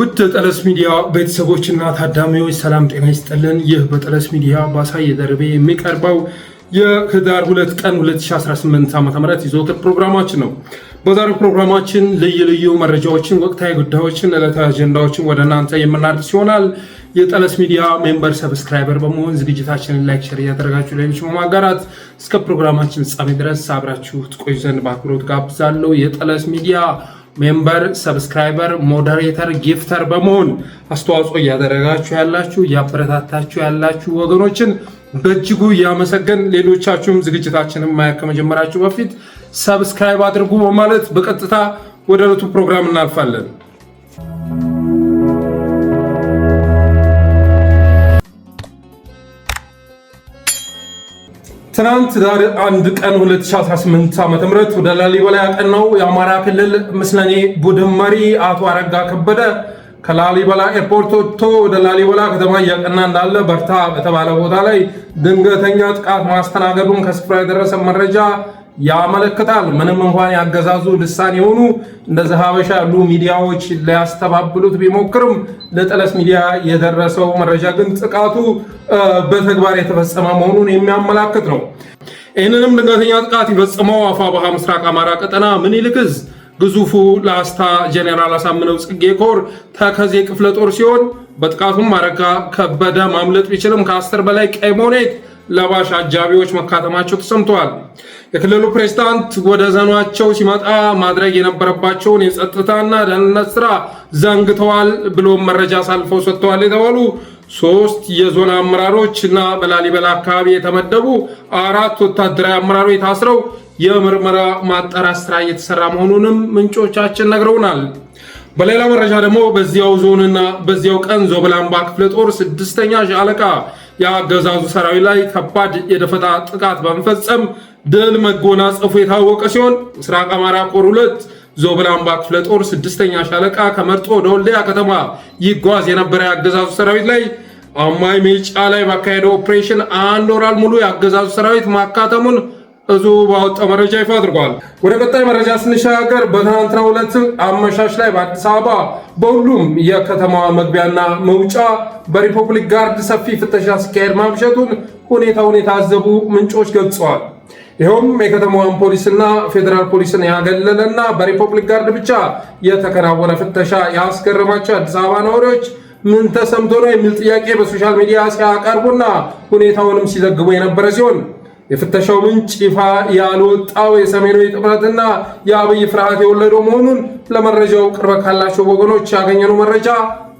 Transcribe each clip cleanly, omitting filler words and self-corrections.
ውድ ጠለስ ሚዲያ ቤተሰቦችና ታዳሚዎች ሰላም ጤና ይስጥልን። ይህ በጠለስ ሚዲያ ባሳየ ደርቤ የሚቀርበው የህዳር 2 ቀን 2018 ዓ.ም ይዘውትር ፕሮግራማችን ነው። በዛሬው ፕሮግራማችን ልዩ መረጃዎችን፣ ወቅታዊ ጉዳዮችን፣ ዕለታዊ አጀንዳዎችን ወደ እናንተ የምናደርስ ይሆናል። የጠለስ ሚዲያ ሜምበር ሰብስክራይበር በመሆን ዝግጅታችንን ላይክ፣ ሼር እያደረጋችሁ ሌሎች በማጋራት እስከ ፕሮግራማችን ፍጻሜ ድረስ አብራችሁ ትቆዩ ዘንድ በአክብሮት ጋብዛለሁ። የጠለስ ሚዲያ ሜምበር ሰብስክራይበር ሞዴሬተር ጊፍተር በመሆን አስተዋጽኦ እያደረጋችሁ ያላችሁ እያበረታታችሁ ያላችሁ ወገኖችን በእጅጉ እያመሰገን ሌሎቻችሁም ዝግጅታችንን ማየት ከመጀመራችሁ በፊት ሰብስክራይብ አድርጉ በማለት በቀጥታ ወደ ዕለቱ ፕሮግራም እናልፋለን። ትናንት ህዳር 1 ቀን 2018 ዓ.ም ወደ ላሊበላ ያቀናው የአማራ ክልል ምስለኔ ቡድን መሪ አቶ አረጋ ከበደ ከላሊበላ ኤርፖርት ወጥቶ ወደ ላሊበላ ከተማ እያቀና እንዳለ በርታ በተባለ ቦታ ላይ ድንገተኛ ጥቃት ማስተናገዱን ከስፍራ የደረሰ መረጃ ያመለክታል። ምንም እንኳን ያገዛዙ ልሳን የሆኑ እንደዚህ ሀበሻ ያሉ ሚዲያዎች ሊያስተባብሉት ቢሞክርም ለጠለስ ሚዲያ የደረሰው መረጃ ግን ጥቃቱ በተግባር የተፈጸመ መሆኑን የሚያመላክት ነው። ይህንንም ድንገተኛ ጥቃት የፈጸመው አፋብኃ ምስራቅ አማራ ቀጠና ምኒልክ ዕዝ ግዙፉ ላስታ ጄኔራል አሳምነው ጽጌ ኮር ተከዜ ክፍለ ጦር ሲሆን በጥቃቱም አረጋ ከበደ ማምለጥ ቢችልም ከ10 በላይ ቀይ ሞኔት ለባሽ አጃቢዎች መካተማቸው ተሰምተዋል። የክልሉ ፕሬዝዳንት ወደ ዘኗቸው ሲመጣ ማድረግ የነበረባቸውን የጸጥታና ደህንነት ስራ ዘንግተዋል ብሎ መረጃ አሳልፈው ሰጥተዋል የተባሉ 3 የዞን አመራሮች እና በላሊበላ አካባቢ የተመደቡ 4 ወታደራዊ አመራሮች ታስረው የምርመራ ማጣራት ስራ እየተሰራ መሆኑንም ምንጮቻችን ነግረውናል። በሌላ መረጃ ደግሞ በዚያው ዞንና በዚያው ቀን ዞብላምባ ክፍለ ጦር 6ኛ ሻለቃ የአገዛዙ ሰራዊት ላይ ከባድ የደፈጣ ጥቃት በመፈጸም ድል መጎናጸፉ የታወቀ ሲሆን ምስራቅ አማራ ኮር 2 ዞብላምባ ክፍለ ጦር 6ኛ ሻለቃ ከመርጦ ወደ ወልዲያ ከተማ ይጓዝ የነበረ የአገዛዙ ሰራዊት ላይ አማይ ሜጫ ላይ ባካሄደው ኦፕሬሽን 1 ወር ሙሉ የአገዛዙ ሰራዊት ማካተሙን እዙ ባወጣው መረጃ ይፋ አድርጓል። ወደ ቀጣይ መረጃ ስንሻገር በትናንትናው ዕለት አመሻሽ ላይ በአዲስ አበባ በሁሉም የከተማዋ መግቢያና መውጫ በሪፐብሊክ ጋርድ ሰፊ ፍተሻ ሲካሄድ ማምሸቱን ሁኔታውን የታዘቡ ምንጮች ገልጸዋል። ይኸውም የከተማዋን ፖሊስና ፌዴራል ፖሊስን ያገለለና በሪፐብሊክ ጋርድ ብቻ የተከናወነ ፍተሻ ያስገረማቸው አዲስ አበባ ነዋሪዎች ምን ተሰምቶ ነው የሚል ጥያቄ በሶሻል ሚዲያ ሲያቀርቡና ሁኔታውንም ሲዘግቡ የነበረ ሲሆን የፍተሻው ምንጭ ይፋ ያልወጣው የሰሜኑ ጥምረትና የአብይ ፍርሃት የወለደው መሆኑን ለመረጃው ቅርበት ካላቸው ወገኖች ያገኘነው መረጃ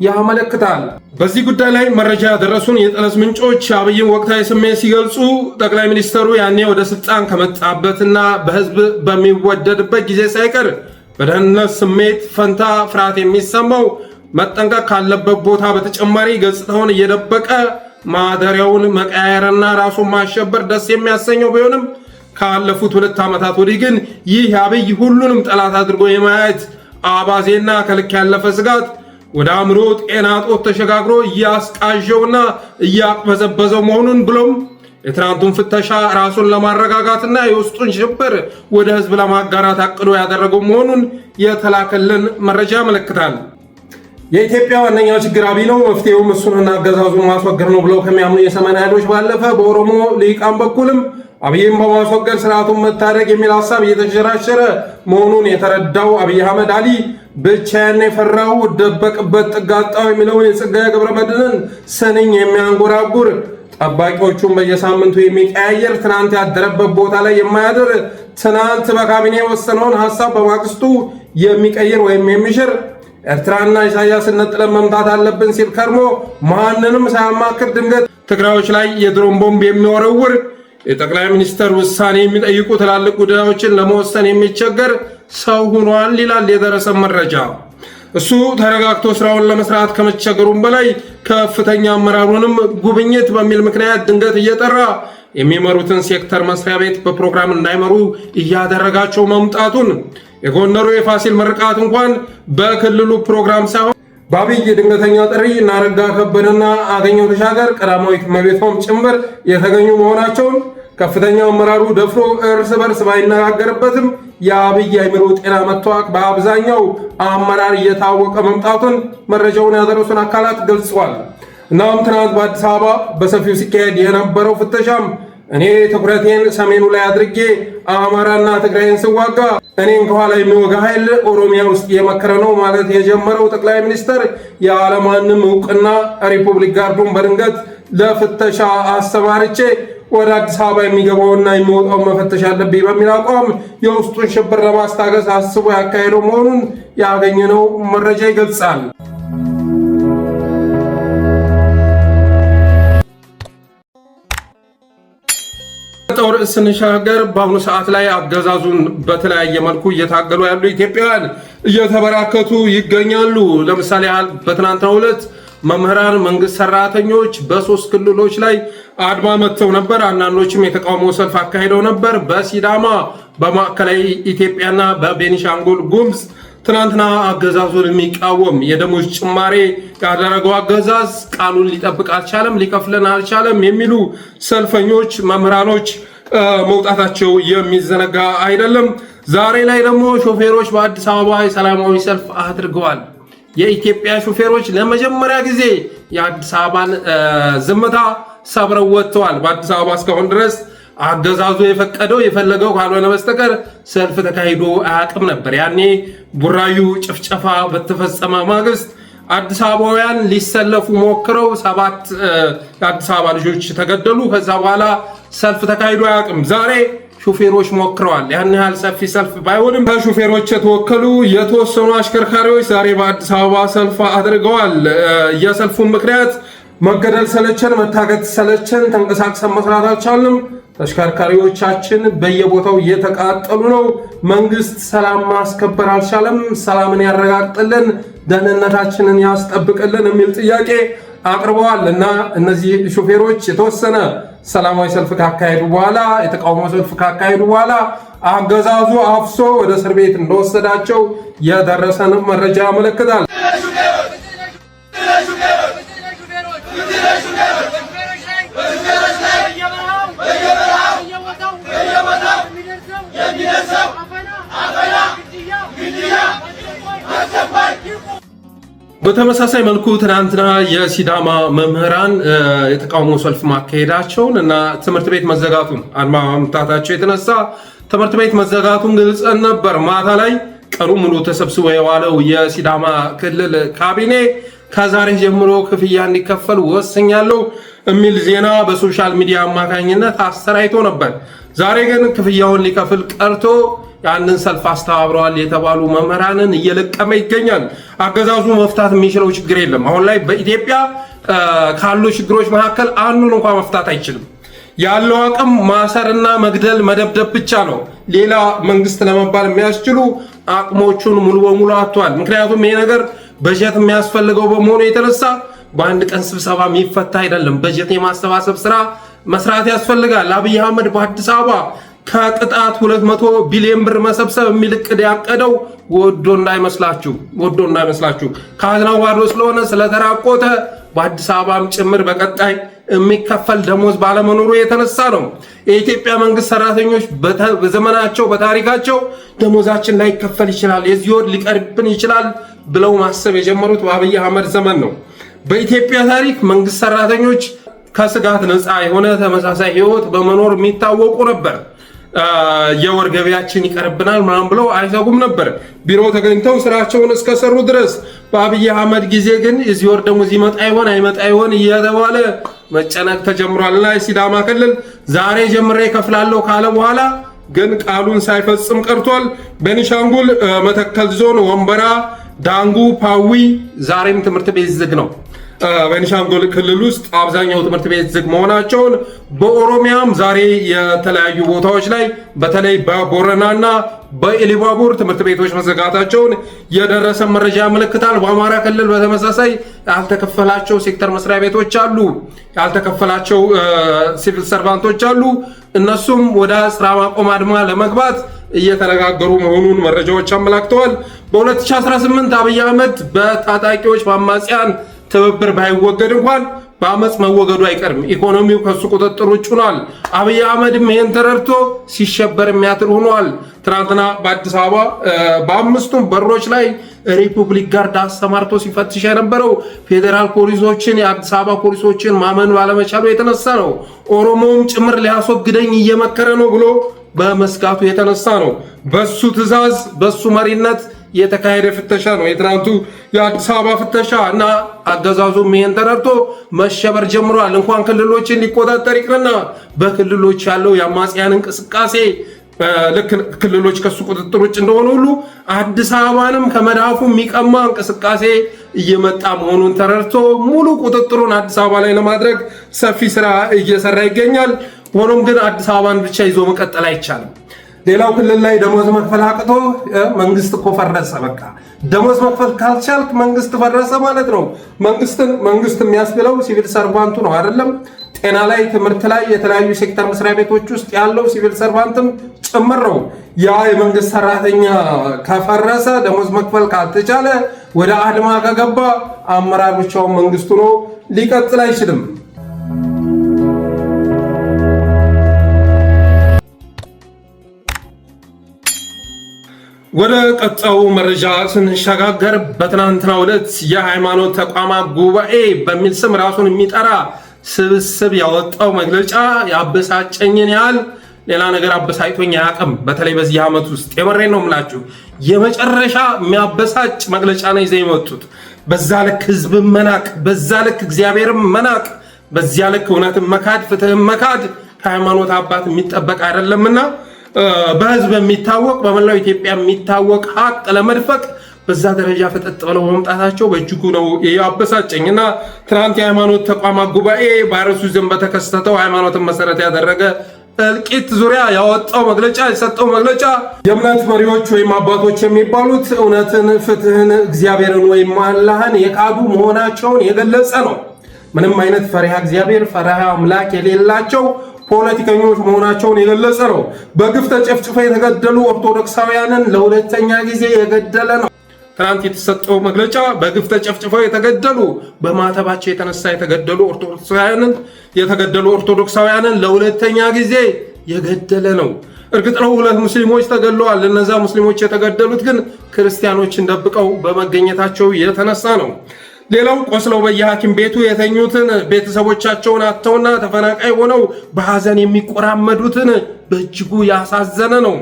ያመለክታል። በዚህ ጉዳይ ላይ መረጃ ያደረሱን የጠለስ ምንጮች አብይን ወቅታዊ ስሜት ሲገልጹ ጠቅላይ ሚኒስትሩ ያኔ ወደ ስልጣን ከመጣበትና በህዝብ በሚወደድበት ጊዜ ሳይቀር በደህንነት ስሜት ፈንታ ፍርሃት የሚሰማው መጠንቀቅ ካለበት ቦታ በተጨማሪ ገጽታውን እየደበቀ ማደሪያውን መቀያየርና ራሱን ማሸበር ደስ የሚያሰኘው ቢሆንም ካለፉት 2 ዓመታት ወዲህ ግን ይህ አብይ ሁሉንም ጠላት አድርጎ የማየት አባዜና ከልክ ያለፈ ስጋት ወደ አእምሮ ጤና ጦት ተሸጋግሮ እያስቃዠውና እያቅበዘበዘው መሆኑን ብሎም የትናንቱን ፍተሻ ራሱን ለማረጋጋትና የውስጡን ሽብር ወደ ህዝብ ለማጋራት አቅዶ ያደረገው መሆኑን የተላከልን መረጃ ያመለክታል። የኢትዮጵያ ዋነኛው ችግር አብይ ነው፣ መፍትሄውም እሱንና አገዛዙን ማስወገድ ነው ብለው ከሚያምኑ የሰሜን ኃይሎች ባለፈ በኦሮሞ ልሂቃን በኩልም አብይን በማስወገድ ስርዓቱን መታደግ የሚል ሀሳብ እየተሸራሸረ መሆኑን የተረዳው አብይ አህመድ አሊ ብቻዬን የፈራው ደበቅበት ጥጋጣው የሚለውን የጸጋዬ ገብረመድህንን ስንኝ የሚያንጎራጉር ጠባቂዎቹን በየሳምንቱ የሚቀያየር ትናንት ያደረበት ቦታ ላይ የማያድር ትናንት በካቢኔ የወሰነውን ሀሳብ በማግስቱ የሚቀይር ወይም የሚሽር ኤርትራና ኢሳያስን ነጥለን መምታት አለብን ሲል ከርሞ ማንንም ሳያማክር ድንገት ትግራዮች ላይ የድሮን ቦምብ የሚወረውር የጠቅላይ ሚኒስትር ውሳኔ የሚጠይቁ ትላልቅ ጉዳዮችን ለመወሰን የሚቸገር ሰው ሆኗል ይላል የደረሰ መረጃ። እሱ ተረጋግቶ ስራውን ለመስራት ከመቸገሩም በላይ ከፍተኛ አመራሩንም ጉብኝት በሚል ምክንያት ድንገት እየጠራ የሚመሩትን ሴክተር መስሪያ ቤት በፕሮግራም እንዳይመሩ እያደረጋቸው መምጣቱን የጎንደሩ የፋሲል ምርቃት እንኳን በክልሉ ፕሮግራም ሳይሆን በአብይ ድንገተኛ ጥሪ እና አረጋ ከበደና አገኘሁ ተሻገር ቀዳማዊት እመቤቷም ጭምር የተገኙ መሆናቸውን ከፍተኛ አመራሩ ደፍሮ እርስ በርስ ባይነጋገርበትም የአብይ አህመድ ጤና መታወክ በአብዛኛው አመራር እየታወቀ መምጣቱን መረጃውን ያደረሱን አካላት ገልጸዋል። እናም ትናንት በአዲስ አበባ በሰፊው ሲካሄድ የነበረው ፍተሻም እኔ ትኩረቴን ሰሜኑ ላይ አድርጌ አማራና ትግራይን ስዋጋ እኔን ከኋላ የሚወጋ ኃይል ኦሮሚያ ውስጥ እየመከረ ነው ማለት የጀመረው ጠቅላይ ሚኒስትር ያለማንም እውቅና ሪፑብሊክ ጋርዱን በድንገት ለፍተሻ አሰማርቼ ወደ አዲስ አበባ የሚገባውና የሚወጣው መፈተሽ አለብኝ በሚል አቋም የውስጡን ሽብር ለማስታገስ አስቦ ያካሄደው መሆኑን ያገኘነው መረጃ ይገልጻል። ጦር ስንሻገር በአሁኑ ሰዓት ላይ አገዛዙን በተለያየ መልኩ እየታገሉ ያሉ ኢትዮጵያውያን እየተበራከቱ ይገኛሉ። ለምሳሌ በትናንትናው ዕለት መምህራን፣ መንግስት ሰራተኞች በ3 ክልሎች ላይ አድማ መጥተው ነበር። አንዳንዶችም የተቃውሞ ሰልፍ አካሂደው ነበር። በሲዳማ፣ በማዕከላዊ ኢትዮጵያና በቤኒሻንጉል ጉሙዝ ትናንትና አገዛዙን የሚቃወም የደሞዝ ጭማሬ ያደረገው አገዛዝ ቃሉን ሊጠብቅ አልቻለም፣ ሊከፍለን አልቻለም የሚሉ ሰልፈኞች፣ መምህራኖች መውጣታቸው የሚዘነጋ አይደለም። ዛሬ ላይ ደግሞ ሾፌሮች በአዲስ አበባ የሰላማዊ ሰልፍ አድርገዋል። የኢትዮጵያ ሾፌሮች ለመጀመሪያ ጊዜ የአዲስ አበባን ዝምታ ሰብረው ወጥተዋል። በአዲስ አበባ እስካሁን ድረስ አገዛዙ የፈቀደው የፈለገው ካልሆነ በስተቀር ሰልፍ ተካሂዶ አያውቅም ነበር። ያኔ ቡራዩ ጭፍጨፋ በተፈጸመ ማግስት አዲስ አበባውያን ሊሰለፉ ሞክረው 7 የአዲስ አበባ ልጆች ተገደሉ። ከዛ በኋላ ሰልፍ ተካሂዶ አያውቅም። ዛሬ ሹፌሮች ሞክረዋል። ያን ያህል ሰፊ ሰልፍ ባይሆንም ከሹፌሮች የተወከሉ የተወሰኑ አሽከርካሪዎች ዛሬ በአዲስ አበባ ሰልፍ አድርገዋል። የሰልፉ ምክንያት መገደል ሰለቸን፣ መታገት ሰለቸን፣ ተንቀሳቅሰን መስራት አልቻልንም፣ ተሽከርካሪዎቻችን በየቦታው እየተቃጠሉ ነው፣ መንግስት ሰላም ማስከበር አልቻለም፣ ሰላምን ያረጋግጥልን፣ ደህንነታችንን ያስጠብቅልን የሚል ጥያቄ አቅርበዋል። እና እነዚህ ሹፌሮች የተወሰነ ሰላማዊ ሰልፍ ካካሄዱ በኋላ የተቃውሞ ሰልፍ ካካሄዱ በኋላ አገዛዙ አፍሶ ወደ እስር ቤት እንደወሰዳቸው የደረሰን መረጃ ያመለክታል። በተመሳሳይ መልኩ ትናንትና የሲዳማ መምህራን የተቃውሞ ሰልፍ ማካሄዳቸውን እና ትምህርት ቤት መዘጋቱን አድማ መምታታቸው የተነሳ ትምህርት ቤት መዘጋቱን ገልጸን ነበር። ማታ ላይ ቀኑ ሙሉ ተሰብስቦ የዋለው የሲዳማ ክልል ካቢኔ ከዛሬ ጀምሮ ክፍያ እንዲከፈል ወስኛለሁ የሚል ዜና በሶሻል ሚዲያ አማካኝነት አሰራይቶ ነበር። ዛሬ ግን ክፍያውን ሊከፍል ቀርቶ ያንን ሰልፍ አስተባብረዋል የተባሉ መምህራንን እየለቀመ ይገኛል። አገዛዙ መፍታት የሚችለው ችግር የለም። አሁን ላይ በኢትዮጵያ ካሉ ችግሮች መካከል አንዱን እንኳን መፍታት አይችልም። ያለው አቅም ማሰርና መግደል፣ መደብደብ ብቻ ነው። ሌላ መንግስት ለመባል የሚያስችሉ አቅሞቹን ሙሉ በሙሉ አጥቷል። ምክንያቱም ይሄ ነገር በጀት የሚያስፈልገው በመሆኑ የተነሳ በአንድ ቀን ስብሰባ የሚፈታ አይደለም። በጀት የማሰባሰብ ስራ መስራት ያስፈልጋል። አብይ አህመድ በአዲስ አበባ ከቅጣት 200 ቢሊዮን ብር መሰብሰብ የሚል እቅድ ያቀደው ወዶ እንዳይመስላችሁ ካዝናው ባዶ ስለሆነ ስለተራቆተ በአዲስ አበባም ጭምር በቀጣይ የሚከፈል ደሞዝ ባለመኖሩ የተነሳ ነው። የኢትዮጵያ መንግስት ሰራተኞች በዘመናቸው በታሪካቸው ደሞዛችን ላይከፈል ይችላል፣ የዚህ ወር ሊቀርብን ይችላል ብለው ማሰብ የጀመሩት በአብይ አህመድ ዘመን ነው። በኢትዮጵያ ታሪክ መንግስት ሰራተኞች ከስጋት ነፃ የሆነ ተመሳሳይ ህይወት በመኖር የሚታወቁ ነበር። የወር ገቢያችን ይቀርብናል ምናምን ብለው አይሰጉም ነበር ቢሮ ተገኝተው ስራቸውን እስከሰሩ ድረስ። በአብይ አህመድ ጊዜ ግን እዚህ ወር ደሞዝ ይመጣ ይሆን አይመጣ ይሆን እየተባለ መጨነቅ ተጀምሯልና የሲዳማ ክልል ዛሬ ጀምሬ ከፍላለሁ ካለ በኋላ ግን ቃሉን ሳይፈጽም ቀርቷል። ቤኒሻንጉል መተከል ዞን ወንበራ፣ ዳንጉ፣ ፓዊ ዛሬም ትምህርት ቤት ዝግ ነው። ቤኒሻንጉል ክልል ውስጥ አብዛኛው ትምህርት ቤት ዝግ መሆናቸውን፣ በኦሮሚያም ዛሬ የተለያዩ ቦታዎች ላይ በተለይ በቦረናና በኢሊባቡር ትምህርት ቤቶች መዘጋታቸውን የደረሰ መረጃ ያመለክታል። በአማራ ክልል በተመሳሳይ ያልተከፈላቸው ሴክተር መስሪያ ቤቶች አሉ፣ ያልተከፈላቸው ሲቪል ሰርቫንቶች አሉ። እነሱም ወደ ስራ ማቆም አድማ ለመግባት እየተነጋገሩ መሆኑን መረጃዎች አመላክተዋል። በ2018 አብይ አህመድ በታጣቂዎች በአማጽያን ትብብር ባይወገድ እንኳን በአመፅ መወገዱ አይቀርም። ኢኮኖሚው ከሱ ቁጥጥር ውጭ ሆኗል። አብይ አህመድም ይሄን ተረድቶ ሲሸበር የሚያትር ሆኗል። ትናንትና በአዲስ አበባ በአምስቱም በሮች ላይ ሪፑብሊክ ጋርድ አሰማርቶ ሲፈትሽ የነበረው ፌዴራል ፖሊሶችን የአዲስ አበባ ፖሊሶችን ማመን ባለመቻሉ የተነሳ ነው። ኦሮሞውም ጭምር ሊያስወግደኝ እየመከረ ነው ብሎ በመስጋቱ የተነሳ ነው። በሱ ትዕዛዝ በሱ መሪነት የተካሄደ ፍተሻ ነው የትናንቱ የአዲስ አበባ ፍተሻ እና አገዛዙም ይሄን ተረድቶ መሸበር ጀምሯል። እንኳን ክልሎችን ሊቆጣጠር ይቅርና በክልሎች ያለው የአማጽያን እንቅስቃሴ ልክ ክልሎች ከሱ ቁጥጥር ውጭ እንደሆኑ ሁሉ አዲስ አበባንም ከመዳፉ የሚቀማ እንቅስቃሴ እየመጣ መሆኑን ተረድቶ ሙሉ ቁጥጥሩን አዲስ አበባ ላይ ለማድረግ ሰፊ ስራ እየሰራ ይገኛል። ሆኖም ግን አዲስ አበባን ብቻ ይዞ መቀጠል አይቻልም። ሌላው ክልል ላይ ደሞዝ መክፈል አቅቶ መንግስት እኮ ፈረሰ። በቃ ደሞዝ መክፈል ካልቻልክ መንግስት ፈረሰ ማለት ነው። መንግስት የሚያስብለው ሲቪል ሰርቫንቱ ነው አይደለም? ጤና ላይ፣ ትምህርት ላይ፣ የተለያዩ ሴክተር መስሪያ ቤቶች ውስጥ ያለው ሲቪል ሰርቫንትም ጭምር ነው። ያ የመንግስት ሰራተኛ ከፈረሰ ደሞዝ መክፈል ካልተቻለ ወደ አድማ ከገባ አመራር ብቻውን መንግስቱ ነው ሊቀጥል አይችልም። ወደ ቀጣዩ መረጃ ስንሸጋገር በትናንትናው ዕለት የሃይማኖት ተቋማት ጉባኤ በሚል ስም ራሱን የሚጠራ ስብስብ ያወጣው መግለጫ ያበሳጨኝን ያህል ሌላ ነገር አበሳጭቶኝ አያውቅም። በተለይ በዚህ ዓመት ውስጥ የመሬን ነው የምላችሁ የመጨረሻ የሚያበሳጭ መግለጫ ነው ይዘው የመጡት። በዛ ልክ ህዝብን መናቅ፣ በዛ ልክ እግዚአብሔርን መናቅ፣ በዚያ ልክ እውነትን መካድ፣ ፍትህን መካድ ከሃይማኖት አባት የሚጠበቅ አይደለምና በህዝብ የሚታወቅ በመላው ኢትዮጵያ የሚታወቅ ሀቅ ለመድፈቅ በዛ ደረጃ ፈጠጥ ብለው መምጣታቸው በእጅጉ ነው ያበሳጨኝ እና ትናንት የሃይማኖት ተቋማት ጉባኤ ቫይረሱ ዘንድ በተከሰተው ሃይማኖትን መሰረት ያደረገ እልቂት ዙሪያ ያወጣው መግለጫ የሰጠው መግለጫ የእምነት መሪዎች ወይም አባቶች የሚባሉት እውነትን፣ ፍትህን፣ እግዚአብሔርን ወይም አላህን የካዱ መሆናቸውን የገለጸ ነው። ምንም አይነት ፈሪሃ እግዚአብሔር ፈሪሃ አምላክ የሌላቸው ፖለቲከኞች መሆናቸውን የገለጸ ነው። በግፍ ተጨፍጭፈው የተገደሉ ኦርቶዶክሳውያንን ለሁለተኛ ጊዜ የገደለ ነው። ትናንት የተሰጠው መግለጫ በግፍ ተጨፍጭፈው የተገደሉ በማተባቸው የተነሳ የተገደሉ ኦርቶዶክሳውያንን ለሁለተኛ ጊዜ የገደለ ነው። እርግጥ ነው ሁለት ሙስሊሞች ተገድለዋል። እነዛ ሙስሊሞች የተገደሉት ግን ክርስቲያኖችን ደብቀው በመገኘታቸው የተነሳ ነው። ሌላው ቆስለው በየሐኪም ቤቱ የተኙትን ቤተሰቦቻቸውን አጥተውና ተፈናቃይ ሆነው በሐዘን የሚቆራመዱትን በእጅጉ ያሳዘነ ነው።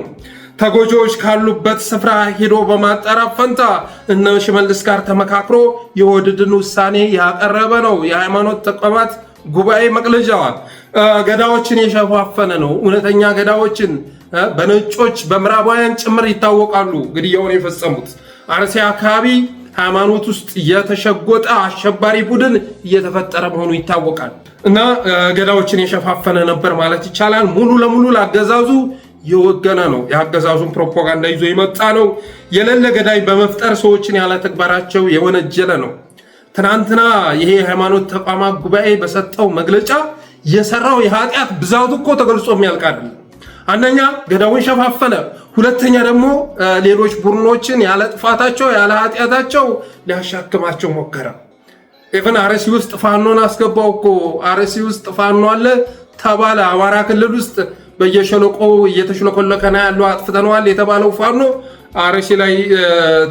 ተጎጂዎች ካሉበት ስፍራ ሄዶ በማጣራት ፈንታ እነ ሽመልስ ጋር ተመካክሮ የወድድን ውሳኔ ያቀረበ ነው የሃይማኖት ተቋማት ጉባኤ መግለጫ። ገዳዎችን የሸፋፈነ ነው። እውነተኛ ገዳዎችን በነጮች በምዕራባውያን ጭምር ይታወቃሉ። ግድያውን የፈጸሙት አርሲ አካባቢ ሃይማኖት ውስጥ የተሸጎጠ አሸባሪ ቡድን እየተፈጠረ መሆኑ ይታወቃል እና ገዳዎችን የሸፋፈነ ነበር ማለት ይቻላል። ሙሉ ለሙሉ ላገዛዙ የወገነ ነው። የአገዛዙን ፕሮፓጋንዳ ይዞ የመጣ ነው። የሌለ ገዳይ በመፍጠር ሰዎችን ያለ ተግባራቸው የወነጀለ ነው። ትናንትና ይሄ የሃይማኖት ተቋማት ጉባኤ በሰጠው መግለጫ የሰራው የኃጢአት ብዛቱ እኮ ተገልጾ የሚያልቅ አይደለም። አንደኛ ገዳውን ሸፋፈነ፣ ሁለተኛ ደግሞ ሌሎች ቡድኖችን ያለ ጥፋታቸው ያለ ኃጢአታቸው ሊያሻክማቸው ሞከረ። ኢቭን አርሲ ውስጥ ፋኖን አስገባው እኮ። አርሲ ውስጥ ፋኖ አለ ተባለ። አማራ ክልል ውስጥ በየሸለቆው እየተሽለኮለከና ያለው አጥፍተነዋል የተባለው ፋኖ አርሲ ላይ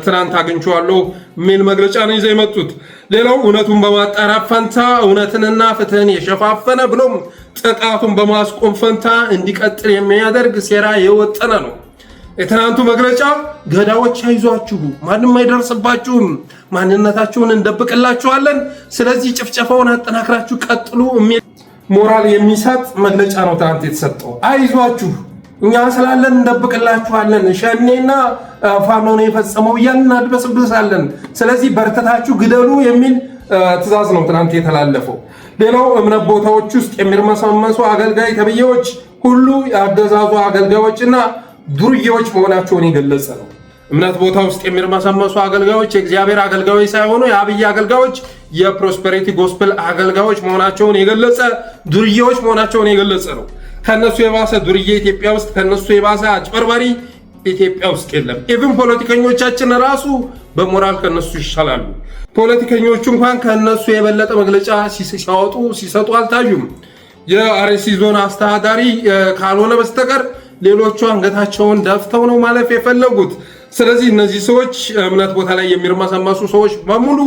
ትናንት አግኝቼዋለሁ የሚል መግለጫ ነው ይዘው የመጡት። ሌላው እውነቱን በማጣራት ፈንታ እውነትንና ፍትህን የሸፋፈነ ብሎም ጥቃቱን በማስቆም ፈንታ እንዲቀጥል የሚያደርግ ሴራ የወጠነ ነው። የትናንቱ መግለጫ ገዳዎች አይዟችሁ፣ ማንም አይደርስባችሁም፣ ማንነታችሁን እንደብቅላችኋለን፣ ስለዚህ ጭፍጨፋውን አጠናክራችሁ ቀጥሉ የሚል ሞራል የሚሰጥ መግለጫ ነው ትናንት የተሰጠው። አይዟችሁ እኛ ስላለን እንደብቅላችኋለን፣ ሸኔና ፋኖ ነው የፈጸመው እያልን እናድበስብሳለን፣ ስለዚህ በርተታችሁ ግደሉ የሚል ትዕዛዝ ነው ትናንት የተላለፈው። ሌላው እምነት ቦታዎች ውስጥ የሚርመሰመሱ አገልጋይ ተብዬዎች ሁሉ የአገዛዙ አገልጋዮችና ዱርዬዎች መሆናቸውን የገለጸ ነው። እምነት ቦታ ውስጥ የሚርመሰመሱ አገልጋዮች የእግዚአብሔር አገልጋዮች ሳይሆኑ የአብይ አገልጋዮች፣ የፕሮስፐሪቲ ጎስፕል አገልጋዮች መሆናቸውን የገለጸ ዱርዬዎች መሆናቸውን የገለጸ ነው። ከነሱ የባሰ ዱርዬ ኢትዮጵያ ውስጥ፣ ከነሱ የባሰ አጭበርባሪ ኢትዮጵያ ውስጥ የለም። ኢቭን ፖለቲከኞቻችን ራሱ በሞራል ከነሱ ይሻላሉ። ፖለቲከኞቹ እንኳን ከነሱ የበለጠ መግለጫ ሲያወጡ ሲሰጡ አልታዩም። የአርሲ ዞን አስተዳዳሪ ካልሆነ በስተቀር ሌሎቹ አንገታቸውን ደፍተው ነው ማለፍ የፈለጉት። ስለዚህ እነዚህ ሰዎች እምነት ቦታ ላይ የሚርመሰመሱ ሰዎች በሙሉ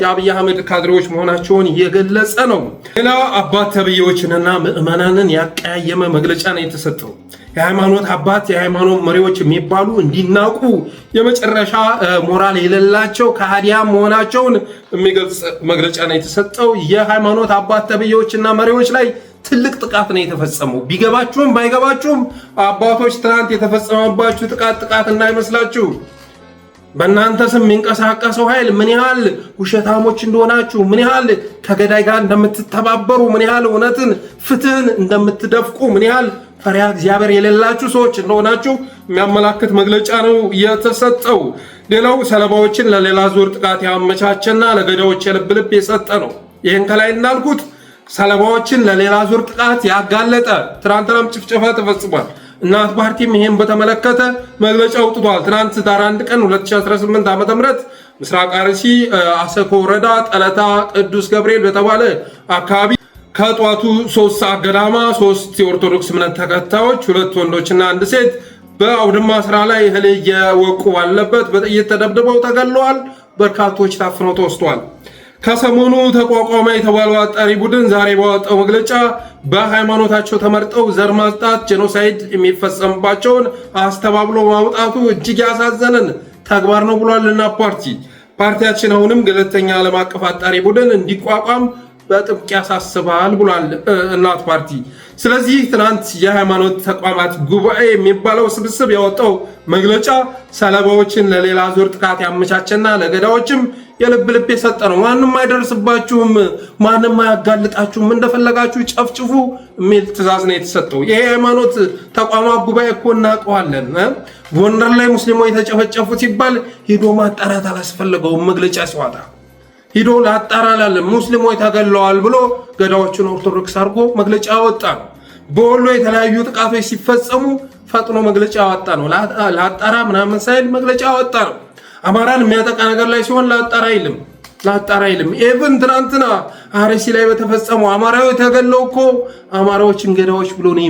የአብይ አህመድ ካድሬዎች መሆናቸውን እየገለጸ ነው። ሌላ አባት ተብዬዎችንና ምዕመናንን ያቀያየመ መግለጫ ነው የተሰጠው። የሃይማኖት አባት የሃይማኖት መሪዎች የሚባሉ እንዲናቁ የመጨረሻ ሞራል የሌላቸው ከሃዲያን መሆናቸውን የሚገልጽ መግለጫ ነው የተሰጠው። የሃይማኖት አባት ተብዬዎችና መሪዎች ላይ ትልቅ ጥቃት ነው የተፈጸመው። ቢገባችሁም ባይገባችሁም አባቶች ትናንት የተፈጸመባችሁ ጥቃት እንዳይመስላችሁ። በእናንተ ስም የሚንቀሳቀሰው ኃይል ምን ያህል ውሸታሞች እንደሆናችሁ፣ ምን ያህል ከገዳይ ጋር እንደምትተባበሩ፣ ምን ያህል እውነትን ፍትህን እንደምትደፍቁ፣ ምን ያህል ፈሪሃ እግዚአብሔር የሌላችሁ ሰዎች እንደሆናችሁ የሚያመላክት መግለጫ ነው የተሰጠው። ሌላው ሰለባዎችን ለሌላ ዙር ጥቃት ያመቻቸና ለገዳዮች የልብ ልብ የሰጠ ነው። ይህን ከላይ እንዳልኩት ሰለባዎችን ለሌላ ዙር ጥቃት ያጋለጠ ትናንትናም ጭፍጨፋ ተፈጽሟል። እናት ፓርቲም ይሄን በተመለከተ መግለጫ አውጥቷል። ትናንት ዳር 1 ቀን 2018 ዓ.ም ምስራቅ አርሲ አሰኮ ወረዳ ጠለታ ቅዱስ ገብርኤል በተባለ አካባቢ ከጧቱ 3 ሰዓት ገዳማ 3 የኦርቶዶክስ እምነት ተከታዮች 2 ወንዶችና 1 ሴት በአውድማ ስራ ላይ እህል እየወቁ ባለበት በጥይት ተደብድበው ተገለዋል። በርካቶች ታፍነው ተወስደዋል። ከሰሞኑ ተቋቋመ የተባለው አጣሪ ቡድን ዛሬ ባወጣው መግለጫ በሃይማኖታቸው ተመርጠው ዘር ማጽዳት ጄኖሳይድ የሚፈጸምባቸውን አስተባብሎ ማውጣቱ እጅግ ያሳዘነን ተግባር ነው ብሏል። እናት ፓርቲያችን አሁንም ገለልተኛ ዓለም አቀፍ አጣሪ ቡድን እንዲቋቋም በጥብቅ ያሳስባል ብሏል እናት ፓርቲ። ስለዚህ ትናንት የሃይማኖት ተቋማት ጉባኤ የሚባለው ስብስብ ያወጣው መግለጫ ሰለባዎችን ለሌላ ዙር ጥቃት ያመቻቸና ለገዳዮችም የልብ ልብ የሰጠ ነው። ማንም አይደርስባችሁም፣ ማንም አያጋልጣችሁም፣ እንደፈለጋችሁ ጨፍጭፉ የሚል ትዕዛዝ ነው የተሰጠው። ይሄ የሃይማኖት ተቋማት ጉባኤ እኮ እናውቀዋለን። ጎንደር ላይ ሙስሊሞች የተጨፈጨፉ ሲባል ሂዶ ማጣራት አላስፈለገውም። መግለጫ ሲወጣ ሂዶ ላጣራ አላለም። ሙስሊሞች ተገለዋል ብሎ ገዳዮችን ኦርቶዶክስ አድርጎ መግለጫ ወጣ ነው። በወሎ የተለያዩ ጥቃቶች ሲፈጸሙ ፈጥኖ መግለጫ ወጣ ነው። ላጣራ ምናምን ሳይል መግለጫ ወጣ ነው። አማራን የሚያጠቃ ነገር ላይ ሲሆን ላጣራ አይልም። ኤቭን ትናንትና አርሲ ላይ በተፈጸመው አማራዊ ተገለው እኮ አማራዎችን ገዳዮች ብሎ ነው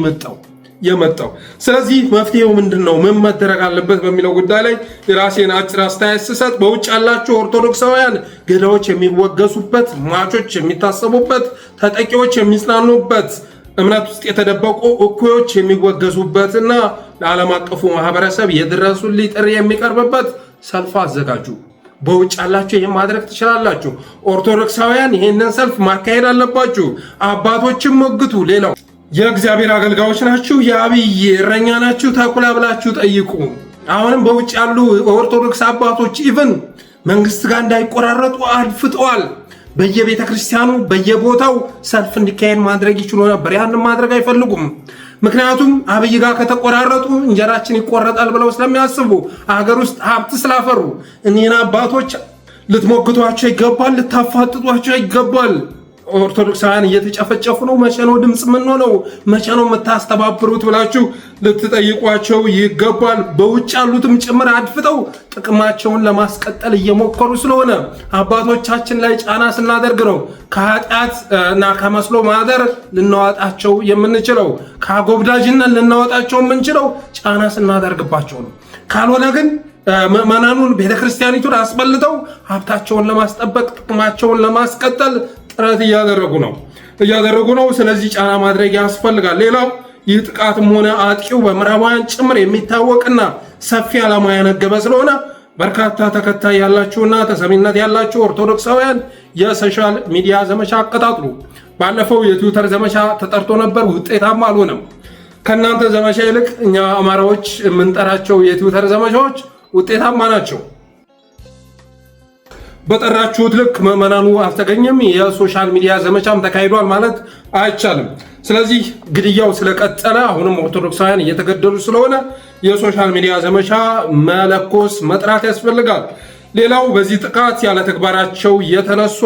የመጣው። ስለዚህ መፍትሄው ምንድን ነው? ምን መደረግ አለበት በሚለው ጉዳይ ላይ የራሴን አጭር አስተያየት ስሰጥ በውጭ ያላችሁ ኦርቶዶክሳውያን ገዳዮች የሚወገሱበት፣ ሟቾች የሚታሰቡበት፣ ተጠቂዎች የሚጽናኑበት፣ እምነት ውስጥ የተደበቁ እኩዮች የሚወገዙበትና ለዓለም አቀፉ ማህበረሰብ የድረሱልኝ ጥሪ የሚቀርብበት ሰልፍ አዘጋጁ። በውጭ ያላችሁ ይህን ማድረግ ትችላላችሁ። ኦርቶዶክሳውያን ይህንን ሰልፍ ማካሄድ አለባችሁ። አባቶችም ሞግቱ። ሌላው የእግዚአብሔር አገልጋዮች ናችሁ፣ የአብይ እረኛ ናችሁ፣ ተኩላ ብላችሁ ጠይቁ። አሁንም በውጭ ያሉ ኦርቶዶክስ አባቶች ኢቭን መንግስት ጋር እንዳይቆራረጡ አድፍጠዋል። በየቤተ ክርስቲያኑ በየቦታው ሰልፍ እንዲካሄድ ማድረግ ይችሉ ነበር። ያንን ማድረግ አይፈልጉም። ምክንያቱም አብይ ጋር ከተቆራረጡ እንጀራችን ይቆረጣል ብለው ስለሚያስቡ አገር ውስጥ ሀብት ስላፈሩ እኒህን አባቶች ልትሞግቷቸው ይገባል፣ ልታፋጥጧቸው ይገባል። ኦርቶዶክሳውያን እየተጨፈጨፉ ነው። መቼ ነው ድምፅ የምንሆነው? መቼ ነው የምታስተባብሩት ብላችሁ ልትጠይቋቸው ይገባል። በውጭ ያሉትም ጭምር አድፍጠው ጥቅማቸውን ለማስቀጠል እየሞከሩ ስለሆነ አባቶቻችን ላይ ጫና ስናደርግ ነው ከኃጢአት እና ከመስሎ ማደር ልናወጣቸው የምንችለው፣ ከአጎብዳጅነት ልናወጣቸው የምንችለው ጫና ስናደርግባቸው ነው። ካልሆነ ግን ምዕመናኑን ቤተክርስቲያኒቱን አስበልተው ሀብታቸውን ለማስጠበቅ ጥቅማቸውን ለማስቀጠል ጥረት እያደረጉ ነው። ስለዚህ ጫና ማድረግ ያስፈልጋል። ሌላው ይህ ጥቃትም ሆነ አጥቂው በምዕራባውያን ጭምር የሚታወቅና ሰፊ ዓላማ ያነገበ ስለሆነ በርካታ ተከታይ ያላችሁና ተሰሚነት ያላችሁ ኦርቶዶክሳውያን የሶሻል ሚዲያ ዘመቻ አቀጣጥሉ። ባለፈው የትዊተር ዘመቻ ተጠርቶ ነበር፣ ውጤታማ አልሆነም። ከእናንተ ዘመቻ ይልቅ እኛ አማራዎች የምንጠራቸው የትዊተር ዘመቻዎች ውጤታማ ናቸው። በጠራችሁት ልክ ምዕመናኑ አልተገኘም። የሶሻል ሚዲያ ዘመቻም ተካሂዷል ማለት አይቻልም። ስለዚህ ግድያው ስለቀጠለ አሁንም ኦርቶዶክሳውያን እየተገደሉ ስለሆነ የሶሻል ሚዲያ ዘመቻ መለኮስ መጥራት ያስፈልጋል። ሌላው በዚህ ጥቃት ያለ ተግባራቸው የተነሱ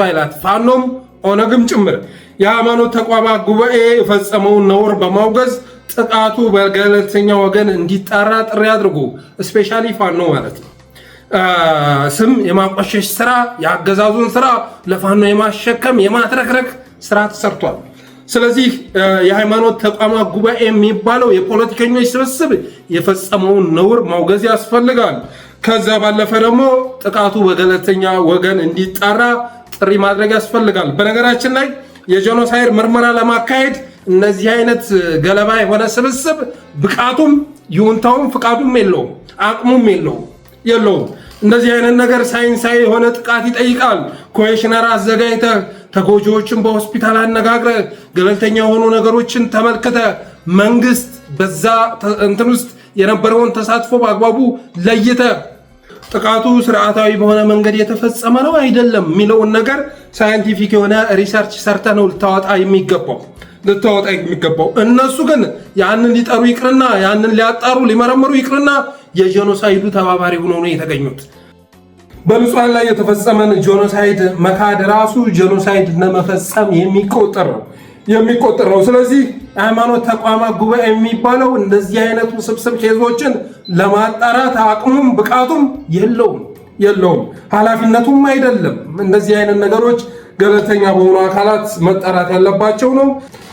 ኃይላት ፋኖም ኦነግም ጭምር የሃይማኖት ተቋማት ጉባኤ የፈጸመውን ነውር በማውገዝ ጥቃቱ በገለልተኛ ወገን እንዲጣራ ጥሪ አድርጉ። ስፔሻሊ ፋኖ ማለት ነው። ስም የማቆሸሽ ስራ፣ የአገዛዙን ስራ ለፋኖ የማሸከም የማትረክረክ ስራ ተሰርቷል። ስለዚህ የሃይማኖት ተቋማት ጉባኤ የሚባለው የፖለቲከኞች ስብስብ የፈጸመውን ነውር ማውገዝ ያስፈልጋል። ከዛ ባለፈ ደግሞ ጥቃቱ በገለልተኛ ወገን እንዲጣራ ጥሪ ማድረግ ያስፈልጋል። በነገራችን ላይ የጄኖሳይድ ምርመራ ለማካሄድ እነዚህ አይነት ገለባ የሆነ ስብስብ ብቃቱም ይሁንታውም ፍቃዱም የለውም፣ አቅሙም የለውም። እንደዚህ አይነት ነገር ሳይንሳዊ የሆነ ጥቃት ይጠይቃል። ኮሚሽነር አዘጋጅተህ ተጎጂዎችን በሆስፒታል አነጋግረ ገለልተኛ የሆኑ ነገሮችን ተመልክተ መንግስት በዛ እንትን ውስጥ የነበረውን ተሳትፎ በአግባቡ ለይተ ጥቃቱ ስርዓታዊ በሆነ መንገድ የተፈጸመ ነው አይደለም የሚለውን ነገር ሳይንቲፊክ የሆነ ሪሰርች ሰርተ ነው ልታወጣ የሚገባው። እነሱ ግን ያንን ሊጠሩ ይቅርና ያንን ሊያጣሩ ሊመረምሩ ይቅርና የጄኖሳይዱ ተባባሪ ሆነው ነው የተገኙት። በንጹሃን ላይ የተፈጸመን ጄኖሳይድ መካድ ራሱ ጄኖሳይድ ለመፈጸም የሚቆጠር ነው። ስለዚህ ሃይማኖት ተቋማት ጉባኤ የሚባለው እንደዚህ አይነቱ ስብስብ ኬዞችን ለማጣራት አቅሙም ብቃቱም የለውም፣ ኃላፊነቱም አይደለም። እንደዚህ አይነት ነገሮች ገለልተኛ በሆኑ አካላት መጣራት ያለባቸው ነው።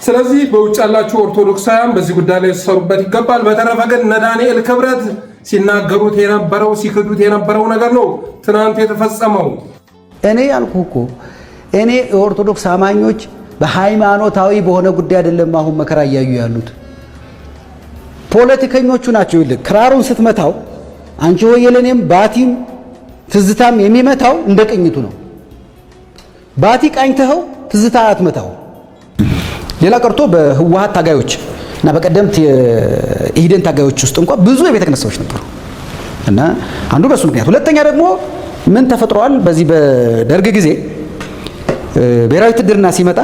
ስለዚህ በውጭ ያላችሁ ኦርቶዶክሳውያን በዚህ ጉዳይ ላይ ሲሰሩበት ይገባል። በተረፈ ግን እነ ዳንኤል ክብረት ሲናገሩት የነበረው ሲክዱት የነበረው ነገር ነው ትናንት የተፈጸመው። እኔ ያልኩ እኮ እኔ የኦርቶዶክስ አማኞች በሃይማኖታዊ በሆነ ጉዳይ አይደለም አሁን መከራ እያዩ ያሉት ፖለቲከኞቹ ናቸው። ይልቅ ክራሩን ስትመታው አንቺ ሆይ ለኔም ባቲም ትዝታም የሚመታው እንደ ቅኝቱ ነው። ባቲ ቃኝተው ትዝታ አትመታው። ሌላ ቀርቶ በህወሓት ታጋዮች እና በቀደምት የኢህዴን ታጋዮች ውስጥ እንኳን ብዙ የቤተ ክህነት ሰዎች ነበሩ እና አንዱ በሱ ምክንያት፣ ሁለተኛ ደግሞ ምን ተፈጥሯል? በዚህ በደርግ ጊዜ ብሔራዊ ውትድርና ሲመጣ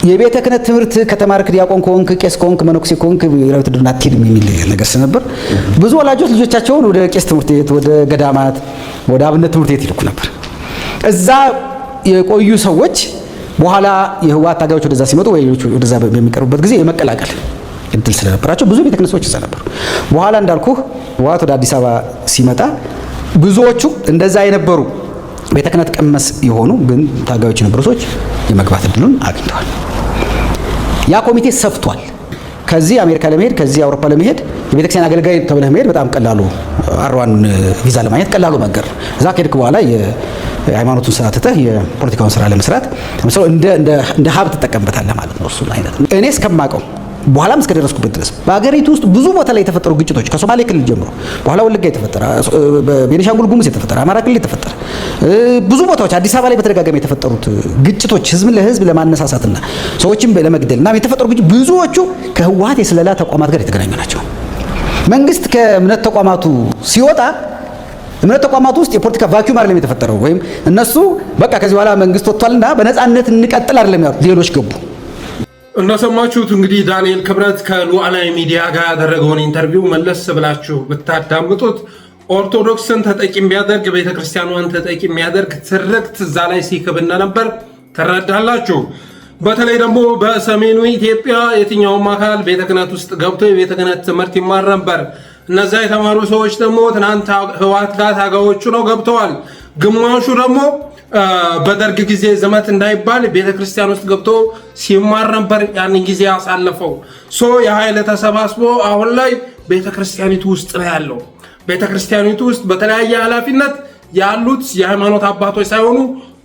የቤተ ክህነት ትምህርት ከተማርክ ዲያቆን ከሆንክ ቄስ ከሆንክ መነኩሴ ከሆንክ ብሔራዊ ውትድርና አትሄድም የሚል ነገር ስለነበር ብዙ ወላጆች ልጆቻቸውን ወደ ቄስ ትምህርት ቤት፣ ወደ ገዳማት፣ ወደ አብነት ትምህርት ቤት ይልኩ ነበር። እዛ የቆዩ ሰዎች በኋላ የህወሓት ታጋዮች ወደዛ ሲመጡ ወይ ወደዛ በሚቀርቡበት ጊዜ የመቀላቀል እድል ስለነበራቸው ብዙ ቤተ ክህነት ሰዎች እዛ ነበሩ። በኋላ እንዳልኩህ ህወሓት ወደ አዲስ አበባ ሲመጣ ብዙዎቹ እንደዛ የነበሩ ቤተ ክህነት ቀመስ የሆኑ ግን ታጋዮች የነበሩ ሰዎች የመግባት እድሉን አግኝተዋል። ያ ኮሚቴ ሰፍቷል። ከዚህ አሜሪካ ለመሄድ ከዚህ አውሮፓ ለመሄድ የቤተክርስቲያን አገልጋይ ተብለህ መሄድ በጣም ቀላሉ አርዋን ቪዛ ለማግኘት ቀላሉ መንገድ ነው። እዛ ከሄድክ በኋላ የሃይማኖቱን ስራ ትተህ የፖለቲካውን ስራ ለመስራት እንደ ሀብት ትጠቀምበታለህ ማለት ነው። እሱ አይነት እኔ እስከማውቀው በኋላም እስከደረስኩበት ድረስ በአገሪቱ ውስጥ ብዙ ቦታ ላይ የተፈጠሩ ግጭቶች ከሶማሌ ክልል ጀምሮ በኋላ ወለጋ የተፈጠረ፣ ቤኒሻንጉል ጉሙዝ የተፈጠረ፣ አማራ ክልል የተፈጠረ ብዙ ቦታዎች አዲስ አበባ ላይ በተደጋጋሚ የተፈጠሩት ግጭቶች ህዝብን ለህዝብ ለማነሳሳትና ሰዎችን ለመግደል እና የተፈጠሩ ግጭቶች ብዙዎቹ ከህወሓት የስለላ ተቋማት ጋር የተገናኙ ናቸው። መንግስት ከእምነት ተቋማቱ ሲወጣ እምነት ተቋማቱ ውስጥ የፖለቲካ ቫኪዩም አይደለም የተፈጠረው፣ ወይም እነሱ በቃ ከዚህ በኋላ መንግስት ወጥቷልና በነፃነት እንቀጥል አይደለም ያሉት፣ ሌሎች ገቡ። እንደሰማችሁት እንግዲህ ዳንኤል ክብረት ከሉዓላዊ ሚዲያ ጋር ያደረገውን ኢንተርቪው መለስ ብላችሁ ብታዳምጡት ኦርቶዶክስን ተጠቂ የሚያደርግ ቤተክርስቲያኗን ተጠቂ የሚያደርግ ትርክት እዛ ላይ ሲክብ እንደነበር ትረዳላችሁ። በተለይ ደግሞ በሰሜኑ ኢትዮጵያ የትኛውም አካል ቤተ ክህነት ውስጥ ገብቶ የቤተ ክህነት ትምህርት ይማር ነበር። እነዛ የተማሩ ሰዎች ደግሞ ትናንት ህወሓት ጋር ታጋዮቹ ነው ገብተዋል። ግማሹ ደግሞ በደርግ ጊዜ ዘመት እንዳይባል ቤተክርስቲያን ውስጥ ገብቶ ሲማር ነበር ያንን ጊዜ ያሳለፈው። የኃይል ተሰባስቦ አሁን ላይ ቤተክርስቲያኒቱ ውስጥ ነው ያለው። ቤተክርስቲያኒቱ ውስጥ በተለያየ ኃላፊነት ያሉት የሃይማኖት አባቶች ሳይሆኑ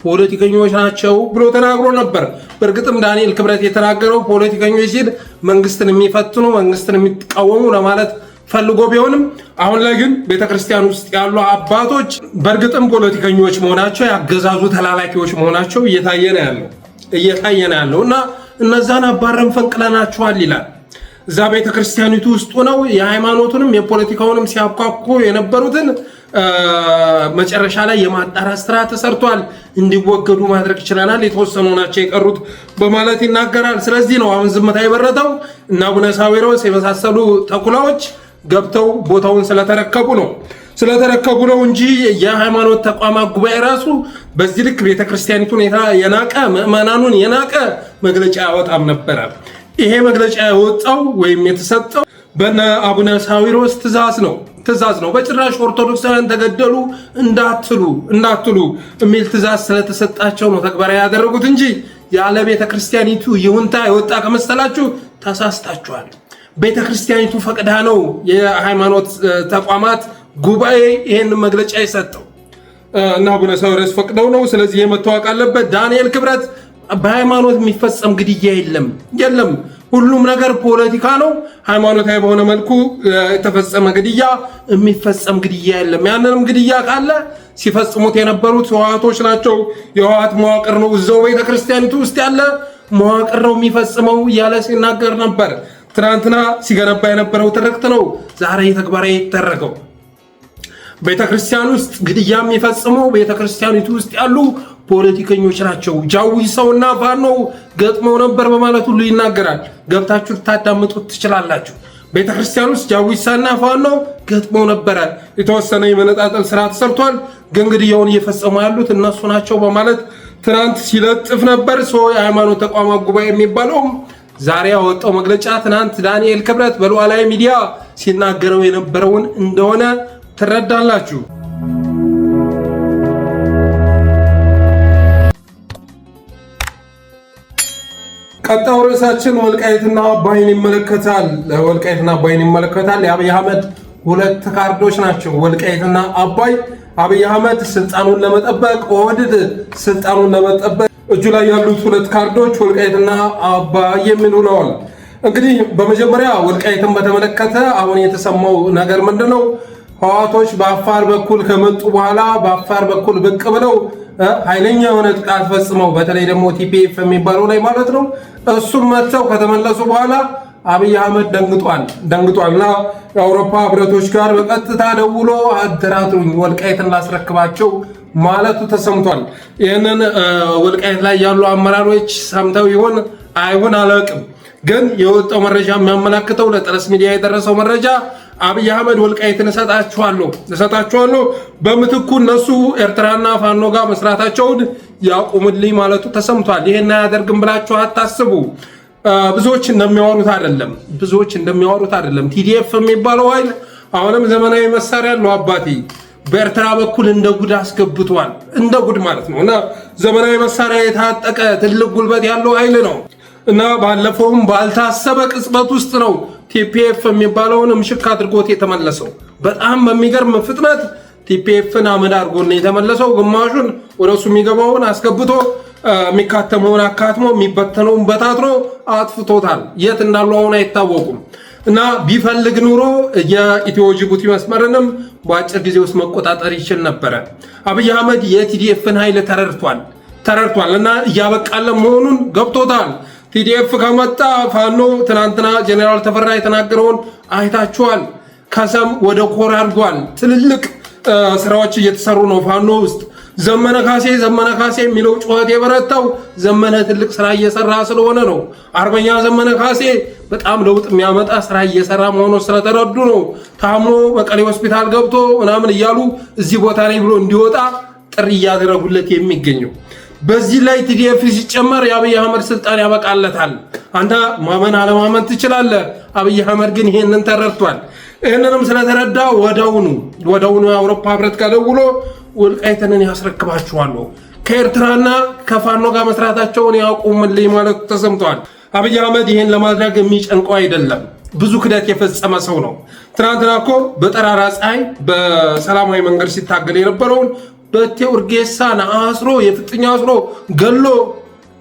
ፖለቲከኞች ናቸው ብሎ ተናግሮ ነበር። በእርግጥም ዳንኤል ክብረት የተናገረው ፖለቲከኞች ሲል መንግስትን የሚፈትኑ መንግስትን የሚቃወሙ ለማለት ፈልጎ ቢሆንም አሁን ላይ ግን ቤተክርስቲያን ውስጥ ያሉ አባቶች በእርግጥም ፖለቲከኞች መሆናቸው ያገዛዙ ተላላኪዎች መሆናቸው እየታየ ነው ያለው እና እነዛን አባረን ፈንቅለናቸዋል ይላል። እዛ ቤተክርስቲያኒቱ ውስጥ ነው የሃይማኖቱንም የፖለቲካውንም ሲያኳኩ የነበሩትን መጨረሻ ላይ የማጣራት ስራ ተሰርቷል። እንዲወገዱ ማድረግ ይችላል። የተወሰኑ ናቸው የቀሩት በማለት ይናገራል። ስለዚህ ነው አሁን ዝምታ የበረታው እና አቡነ ሳዊሮስ የመሳሰሉ ተኩላዎች ገብተው ቦታውን ስለተረከቡ ነው እንጂ የሃይማኖት ተቋማት ጉባኤ ራሱ በዚህ ልክ ቤተክርስቲያኒቱን የናቀ ምዕመናኑን የናቀ መግለጫ ያወጣም ነበረ። ይሄ መግለጫ የወጣው ወይም የተሰጠው በነ አቡነ ሳዊሮስ ትእዛዝ ነው። ትእዛዝ ነው። በጭራሽ ኦርቶዶክሳውያን ተገደሉ እንዳትሉ የሚል ትእዛዝ ስለተሰጣቸው ነው ተግባራዊ ያደረጉት እንጂ ያለ ቤተ ክርስቲያኒቱ ይሁንታ የወጣ ከመሰላችሁ ተሳስታችኋል። ቤተ ክርስቲያኒቱ ፈቅዳ ነው የሃይማኖት ተቋማት ጉባኤ ይህን መግለጫ የሰጠው እና አቡነ ሳዊሮስ ፈቅደው ነው። ስለዚህ የመታወቅ አለበት። ዳንኤል ክብረት በሃይማኖት የሚፈጸም ግድያ የለም። ሁሉም ነገር ፖለቲካ ነው። ሃይማኖታዊ በሆነ መልኩ የተፈጸመ ግድያ የሚፈጸም ግድያ የለም። ያንንም ግድያ ካለ ሲፈጽሙት የነበሩት ህወሓቶች ናቸው። የህወሓት መዋቅር ነው እዛው ቤተክርስቲያኒቱ ውስጥ ያለ መዋቅር ነው የሚፈጽመው እያለ ሲናገር ነበር። ትናንትና ሲገነባ የነበረው ትርክት ነው ዛሬ ተግባራዊ የተደረገው። ቤተክርስቲያን ውስጥ ግድያ የሚፈጽመው ቤተክርስቲያኒቱ ውስጥ ያሉ ፖለቲከኞች ናቸው። ጃዊሳውና ፋኖ ገጥመው ነበር በማለት ሁሉ ይናገራል። ገብታችሁ ልታዳምጡት ትችላላችሁ። ቤተክርስቲያን ውስጥ ጃዊሳና ፋኖ ገጥመው ነበረ። የተወሰነ የመነጣጠል ስራ ተሰርቷል። ግን ግድያውን እየፈጸሙ ያሉት እነሱ ናቸው በማለት ትናንት ሲለጥፍ ነበር። የሃይማኖት ተቋማት ጉባኤ የሚባለውም ዛሬ ያወጣው መግለጫ ትናንት ዳንኤል ክብረት በሉዓላዊ ሚዲያ ሲናገረው የነበረውን እንደሆነ ትረዳላችሁ። ቀጣዩ ርዕሳችን ወልቃይትና አባይን ይመለከታል። የአብይ አህመድ ሁለት ካርዶች ናቸው ወልቃይትና አባይ። አብይ አህመድ ስልጣኑን ለመጠበቅ ኦህዴድ ስልጣኑን ለመጠበቅ እጁ ላይ ያሉት ሁለት ካርዶች ወልቃይትና አባይ የሚሉ ነዋል። እንግዲህ በመጀመሪያ ወልቃይትን በተመለከተ አሁን የተሰማው ነገር ምንድነው? ህወሓቶች በአፋር በኩል ከመጡ በኋላ በአፋር በኩል ብቅ ብለው ኃይለኛ የሆነ ጥቃት ፈጽመው በተለይ ደግሞ ቲፒኤፍ የሚባለው ላይ ማለት ነው እሱም መጥተው ከተመለሱ በኋላ አብይ አህመድ ደንግጧልና የአውሮፓ ህብረቶች ጋር በቀጥታ ደውሎ አደራድሩኝ ወልቃይትን ላስረክባቸው ማለቱ ተሰምቷል። ይህንን ወልቃይት ላይ ያሉ አመራሮች ሰምተው ይሆን አይሆን አላውቅም። ግን የወጣው መረጃ የሚያመላክተው ለጠለስ ሚዲያ የደረሰው መረጃ አብይ አህመድ ወልቃይትን እሰጣችኋለሁ በምትኩ እነሱ ኤርትራና ፋኖ ጋር መስራታቸውን ያቁሙልኝ ማለቱ ተሰምቷል። ይሄን አያደርግም ብላችሁ አታስቡ። ብዙዎች እንደሚያወሩት አይደለም። ቲዲኤፍ የሚባለው ኃይል አሁንም ዘመናዊ መሳሪያ ያለው አባቴ በኤርትራ በኩል እንደ ጉድ አስገብቷል። እንደ ጉድ ማለት ነው። እና ዘመናዊ መሳሪያ የታጠቀ ትልቅ ጉልበት ያለው ኃይል ነው። እና ባለፈውም ባልታሰበ ቅጽበት ውስጥ ነው ቲፒኤፍ የሚባለውን ምሽክ አድርጎት የተመለሰው። በጣም በሚገርም ፍጥነት ቲፒኤፍን አመድ አድርጎ ነው የተመለሰው። ግማሹን ወደሱ የሚገባውን አስገብቶ የሚካተመውን አካትሞ የሚበተነውን በታትኖ አጥፍቶታል። የት እንዳሉ አሁን አይታወቁም። እና ቢፈልግ ኑሮ የኢትዮ ጅቡቲ መስመርንም በአጭር ጊዜ ውስጥ መቆጣጠር ይችል ነበረ። አብይ አህመድ የቲዲኤፍን ኃይል ተረድቷል እና እያበቃለ መሆኑን ገብቶታል። ቲዲኤፍ ከመጣ ፋኖ ትናንትና ጀኔራል ተፈራ የተናገረውን አይታችኋል። ከሰም ወደ ኮር አድርጓል። ትልልቅ ስራዎች እየተሰሩ ነው ፋኖ ውስጥ። ዘመነ ካሴ የሚለው ጩኸት የበረታው ዘመነ ትልቅ ስራ እየሰራ ስለሆነ ነው። አርበኛ ዘመነ ካሴ በጣም ለውጥ የሚያመጣ ስራ እየሰራ መሆኑ ስለተረዱ ነው። ታሞ መቀሌ ሆስፒታል ገብቶ ምናምን እያሉ እዚህ ቦታ ላይ ብሎ እንዲወጣ ጥሪ እያደረጉለት የሚገኘው። በዚህ ላይ ቲዲኤፍ ሲጨመር የአብይ አህመድ ስልጣን ያበቃለታል። አንተ ማመን አለማመን ትችላለህ። አብይ አህመድ ግን ይሄንን ተረድቷል። ይሄንንም ስለተረዳ ወደውኑ የአውሮፓ ህብረት ጋር ደውሎ ወልቃይትን ያስረክባችኋል፣ ከኤርትራና ከፋኖ ጋር መስራታቸውን ያቁሙልኝ ማለቱ ተሰምቷል። አብይ አህመድ ይሄን ለማድረግ የሚጨንቀው አይደለም። ብዙ ክደት የፈጸመ ሰው ነው። ትናንትና እኮ በጠራራ ፀሐይ በሰላማዊ መንገድ ሲታገል የነበረውን በቴ ኡርጌሳን አስሮ የፍጥኛ አስሮ ገሎ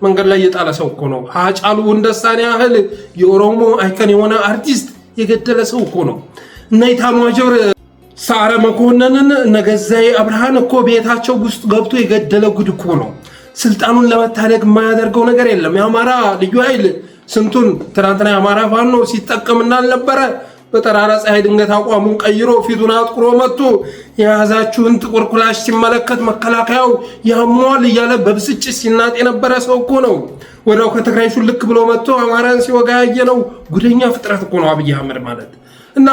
መንገድ ላይ የጣለ ሰው እኮ ነው። ሃጫሉ ሁንዴሳን ያህል የኦሮሞ አይከን የሆነ አርቲስት የገደለ ሰው እኮ ነው። እና ኢታማዦር ሰዓረ መኮንንን ነገዛይ አብርሃን እኮ ቤታቸው ውስጥ ገብቶ የገደለ ጉድ እኮ ነው። ስልጣኑን ለመታደግ የማያደርገው ነገር የለም። የአማራ ልዩ ኃይል ስንቱን ትናንትና የአማራ ፋኖ ሲጠቀምና አልነበረ? በጠራራ ፀሐይ ድንገት አቋሙን ቀይሮ ፊቱን አጥቁሮ መጥቶ የያዛችሁን ጥቁር ኩላሽ ሲመለከት መከላከያው ያሟል እያለ በብስጭት ሲናጥ የነበረ ሰው እኮ ነው። ወዲያው ከትግራይ ሹልክ ብሎ መጥቶ አማራን ሲወጋ ያየነው ጉደኛ ፍጥረት እኮ ነው አብይ አህመድ ማለት። እና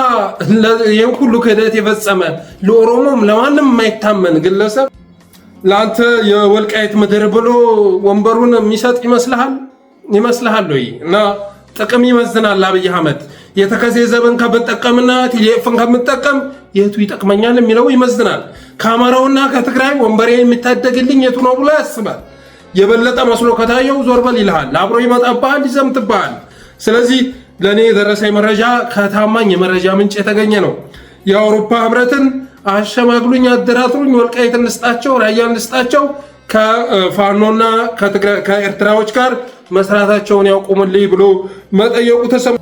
ይህን ሁሉ ክህደት የፈጸመ ለኦሮሞም ለማንም የማይታመን ግለሰብ ለአንተ የወልቃይት ምድር ብሎ ወንበሩን የሚሰጥ ይመስልሃል ወይ? እና ጥቅም ይመዝናል አብይ አህመድ። የተከዜ ዘበን ከመጠቀምና ቲዲኤፍን ከመጠቀም የቱ ይጠቅመኛል የሚለው ይመዝናል። ከአማራውና ከትግራይ ወንበሬ የሚታደግልኝ የቱ ነው ብሎ ያስባል። የበለጠ መስሎ ከታየው ዞር በል ይልሃል፣ አብሮ ይመጣብሃል፣ ይዘምትብሃል። ስለዚህ ለእኔ የደረሰኝ መረጃ ከታማኝ የመረጃ ምንጭ የተገኘ ነው። የአውሮፓ ህብረትን አሸማግሉኝ፣ አደራድሩኝ፣ ወልቃይት እንስጣቸው፣ ራያ እንስጣቸው፣ ከፋኖና ከኤርትራዎች ጋር መስራታቸውን ያውቁምልኝ ብሎ መጠየቁ ተሰማ።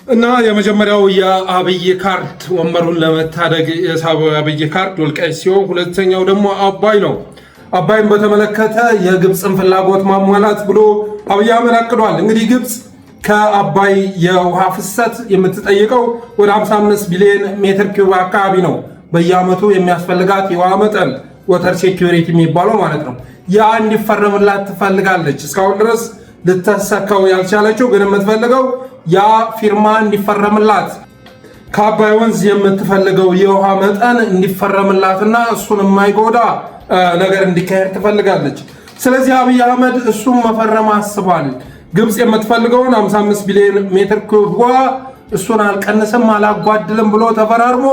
እና የመጀመሪያው የአብይ ካርድ ወንበሩን ለመታደግ የሳበው የአብይ ካርድ ወልቃይት ሲሆን ሁለተኛው ደግሞ አባይ ነው። አባይን በተመለከተ የግብፅን ፍላጎት ማሟላት ብሎ አብይ አህመድ አቅዷል። እንግዲህ ግብፅ ከአባይ የውሃ ፍሰት የምትጠይቀው ወደ 55 ቢሊዮን ሜትር ኪዩብ አካባቢ ነው በየዓመቱ የሚያስፈልጋት የውሃ መጠን፣ ወተር ሴኩሪቲ የሚባለው ማለት ነው። ያ እንዲፈረምላት ትፈልጋለች። እስካሁን ድረስ ልተሰካው ያልቻለችው ግን የምትፈልገው ያ ፊርማ እንዲፈረምላት ከአባይ ወንዝ የምትፈልገው የውሃ መጠን እንዲፈረምላትና እሱን የማይጎዳ ነገር እንዲካሄድ ትፈልጋለች። ስለዚህ አብይ አህመድ እሱም መፈረም አስቧል። ግብፅ የምትፈልገውን 55 ቢሊዮን ሜትር ኩብ ውሃ እሱን አልቀንስም አላጓድልም ብሎ ተፈራርሞ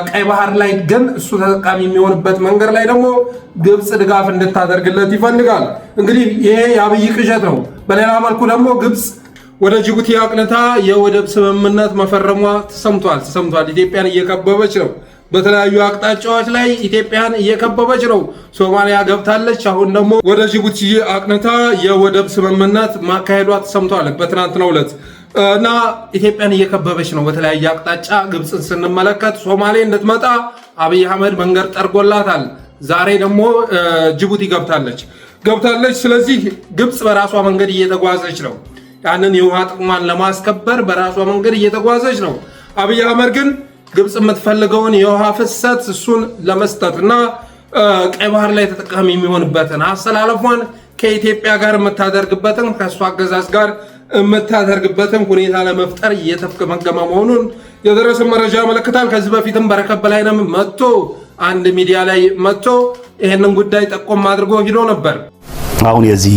ቀይ ባህር ላይ ግን እሱ ተጠቃሚ የሚሆንበት መንገድ ላይ ደግሞ ግብፅ ድጋፍ እንድታደርግለት ይፈልጋል። እንግዲህ ይሄ የአብይ ቅዠት ነው። በሌላ መልኩ ደግሞ ግብፅ ወደ ጅቡቲ አቅንታ የወደብ ስምምነት መፈረሟ ተሰምቷል። ኢትዮጵያን እየከበበች ነው። በተለያዩ አቅጣጫዎች ላይ ኢትዮጵያን እየከበበች ነው። ሶማሊያ ገብታለች። አሁን ደግሞ ወደ ጅቡቲ አቅንታ የወደብ ስምምነት ማካሄዷ ተሰምቷል በትናንትናው ዕለት እና ኢትዮጵያን እየከበበች ነው በተለያየ አቅጣጫ። ግብፅን ስንመለከት ሶማሌ እንድትመጣ አብይ አህመድ መንገድ ጠርጎላታል። ዛሬ ደግሞ ጅቡቲ ገብታለች። ስለዚህ ግብፅ በራሷ መንገድ እየተጓዘች ነው። ያንን የውሃ ጥቅሟን ለማስከበር በራሷ መንገድ እየተጓዘች ነው። አብይ አህመድ ግን ግብፅ የምትፈልገውን የውሃ ፍሰት እሱን ለመስጠትና ቀይ ባህር ላይ ተጠቃሚ የሚሆንበትን አሰላለፏን ከኢትዮጵያ ጋር የምታደርግበትን ከእሱ አገዛዝ ጋር የምታደርግበትን ሁኔታ ለመፍጠር እየተፍገመገመ መሆኑን የደረሰ መረጃ ያመለክታል። ከዚህ በፊትም በረከት በላይነህ መጥቶ አንድ ሚዲያ ላይ መጥቶ ይህንን ጉዳይ ጠቆም አድርጎ ሂዶ ነበር። አሁን የዚህ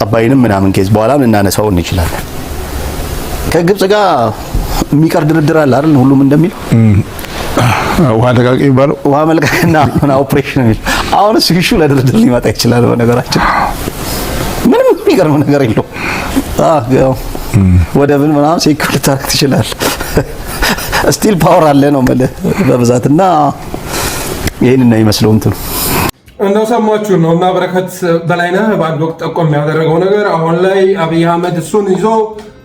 አባይንም ምናምን ኬዝ በኋላ እናነሳው እንችላለን። ከግብፅ ጋር የሚቀር ድርድር አለ አይደል? ሁሉም እንደሚለው ውሃ ለቃቂ ይባላል። ውሃ መልቀቅና ኦፕሬሽን ነው። አሁን እሱ ኢሹ ለድርድር ሊመጣ ይችላል። በነገራችን ምንም የሚገርም ነገር የለው። ወደብን ምናምን ሴኩሪቲ ታርክ ትችላል። ስቲል ፓወር አለ ነው ማለት በብዛትና ይሄን ነው የሚመስለው እንትኑ እንደሰማችሁ ነው። እና በረከት በላይነህ በአንድ ወቅት ጠቆም የሚያደረገው ነገር አሁን ላይ አብይ አህመድ እሱን ይዞ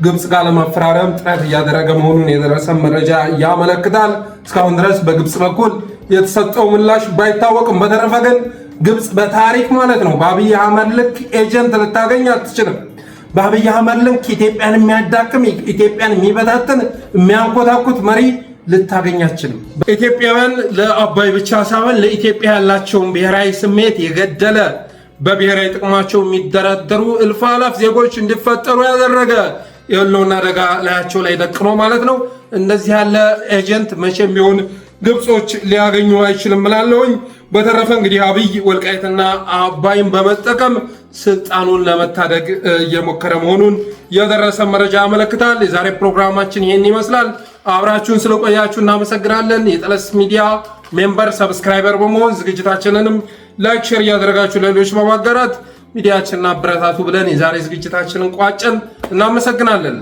ግብፅ ጋር ለመፈራረም ጥረት እያደረገ መሆኑን የደረሰ መረጃ ያመለክታል። እስካሁን ድረስ በግብፅ በኩል የተሰጠው ምላሽ ባይታወቅም፣ በተረፈ ግን ግብፅ በታሪክ ማለት ነው በአብይ አህመድ ልክ ኤጀንት ልታገኝ አትችልም። በአብይ አህመድ ልክ ኢትዮጵያን የሚያዳክም ኢትዮጵያን የሚበታትን የሚያንኮታኩት መሪ ልታገኝ አትችልም። ኢትዮጵያውያን ለአባይ ብቻ ሳይሆን ለኢትዮጵያ ያላቸውን ብሔራዊ ስሜት የገደለ በብሔራዊ ጥቅማቸው የሚደራደሩ እልፍ አላፍ ዜጎች እንዲፈጠሩ ያደረገ የህልውና አደጋ ላያቸው ላይ ደቅኖ ማለት ነው። እንደዚህ ያለ ኤጀንት መቼም ቢሆን ግብጾች ሊያገኙ አይችልም እላለሁኝ። በተረፈ እንግዲህ አብይ ወልቃይትና አባይን በመጠቀም ስልጣኑን ለመታደግ እየሞከረ መሆኑን የደረሰ መረጃ ያመለክታል። የዛሬ ፕሮግራማችን ይህን ይመስላል። አብራችሁን ስለቆያችሁ እናመሰግናለን። የጠለስ ሚዲያ ሜምበር ሰብስክራይበር በመሆን ዝግጅታችንንም ላይክ፣ ሼር እያደረጋችሁ ለሌሎች በማጋራት ሚዲያችንን አበረታቱ ብለን የዛሬ ዝግጅታችንን ቋጨን። እናመሰግናለን።